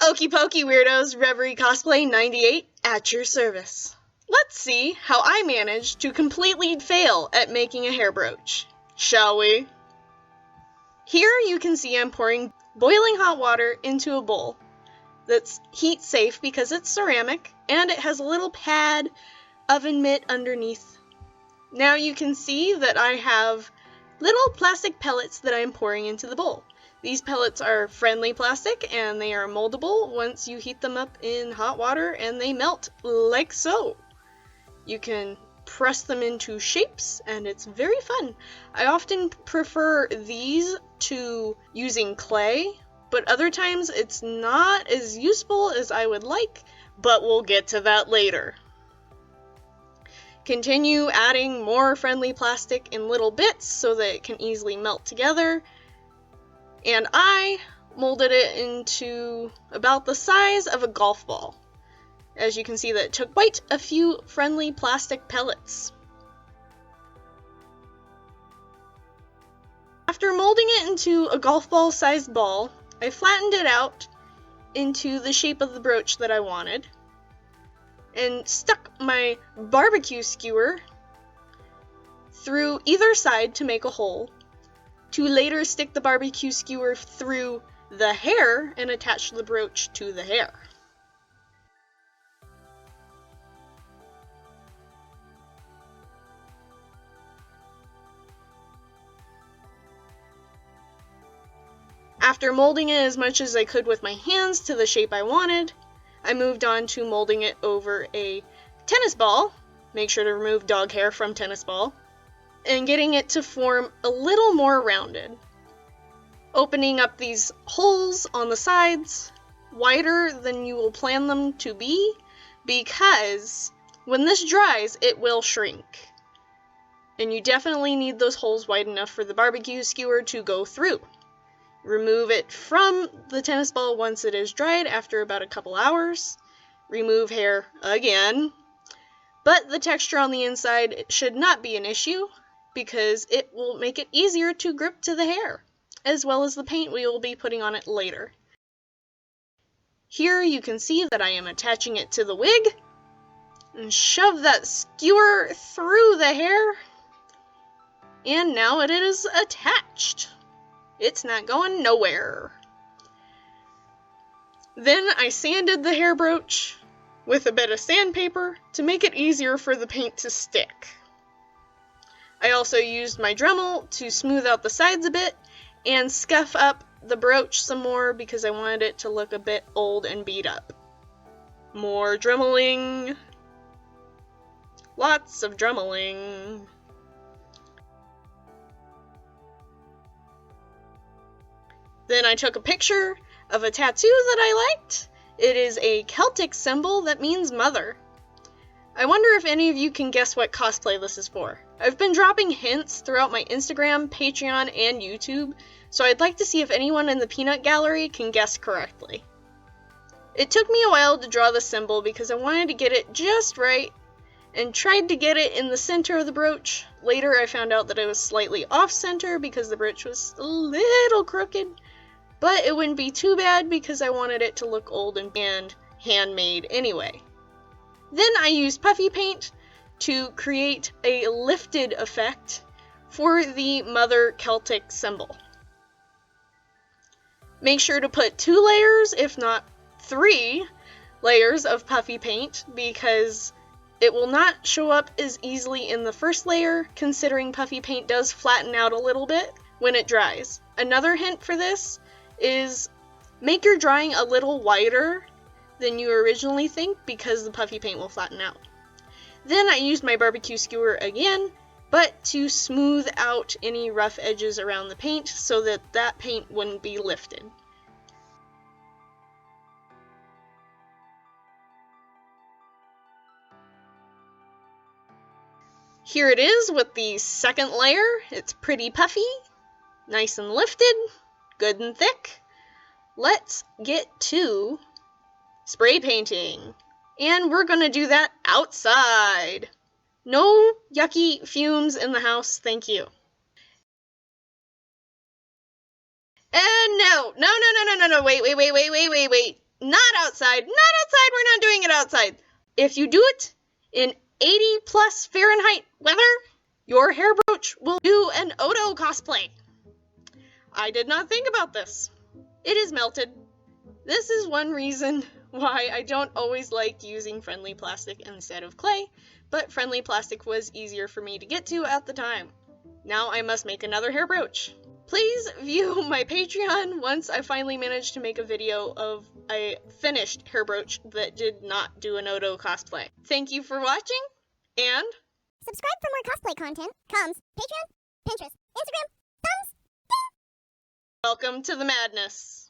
Okie pokey weirdos, Reverie Cosplay 98 at your service. Let's see how I managed to completely fail at making a hair brooch, shall we? Here you can see I'm pouring boiling hot water into a bowl that's heat safe because it's ceramic and it has a little pad oven mitt underneath. Now you can see that I have little plastic pellets that I'm pouring into the bowl. These pellets are friendly plastic and they are moldable once you heat them up in hot water and they melt like so. You can press them into shapes and it's very fun. I often prefer these to using clay, but other times it's not as useful as I would like, but we'll get to that later. Continue adding more friendly plastic in little bits so that it can easily melt together. And I molded it into about the size of a golf ball. As you can see, that it took quite a few friendly plastic pellets. After molding it into a golf ball sized ball, I flattened it out into the shape of the brooch that I wanted and stuck my barbecue skewer through either side to make a hole, to later stick the barbecue skewer through the hair and attach the brooch to the hair. After molding it as much as I could with my hands to the shape I wanted, I moved on to molding it over a tennis ball. Make sure to remove dog hair from tennis ball. And getting it to form a little more rounded. Opening up these holes on the sides wider than you will plan them to be, because when this dries, it will shrink. And you definitely need those holes wide enough for the barbecue skewer to go through. Remove it from the tennis ball once it is dried after about a couple hours. Remove hair again. But the texture on the inside should not be an issue, because it will make it easier to grip to the hair, as well as the paint we will be putting on it later. Here you can see that I am attaching it to the wig, and shove that skewer through the hair, and now it is attached. It's not going nowhere. Then I sanded the hair brooch with a bit of sandpaper to make it easier for the paint to stick. I also used my Dremel to smooth out the sides a bit and scuff up the brooch some more because I wanted it to look a bit old and beat up. More dremeling. Lots of dremeling. Then I took a picture of a tattoo that I liked. It is a Celtic symbol that means mother. I wonder if any of you can guess what cosplay this is for. I've been dropping hints throughout my Instagram, Patreon, and YouTube, so I'd like to see if anyone in the peanut gallery can guess correctly. It took me a while to draw the symbol because I wanted to get it just right, and tried to get it in the center of the brooch. Later I found out that it was slightly off-center because the brooch was a little crooked, but it wouldn't be too bad because I wanted it to look old and handmade anyway. Then I used puffy paint to create a lifted effect for the Mother Celtic symbol. Make sure to put 2 layers, if not 3 layers of puffy paint, because it will not show up as easily in the first layer, considering puffy paint does flatten out a little bit when it dries. Another hint for this is make your drying a little wider than you originally think because the puffy paint will flatten out. Then I used my barbecue skewer again, but to smooth out any rough edges around the paint so that that paint wouldn't be lifted. Here it is with the second layer. It's pretty puffy, nice and lifted, good and thick. Let's get to spray painting. And we're gonna do that outside. No yucky fumes in the house, thank you. And no, wait. Not outside. Not outside. We're not doing it outside. If you do it in 80 plus Fahrenheit weather, your hair brooch will do an Odo cosplay. I did not think about this. It is melted. This is one reason why I don't always like using friendly plastic instead of clay, but friendly plastic was easier for me to get to at the time. Now I must make another hair brooch. Please view my Patreon once I finally manage to make a video of a finished hair brooch that did not do an Odo cosplay. Thank you for watching, and subscribe for more cosplay content. Comes Patreon, Pinterest, Instagram, thumbs. welcome to the madness.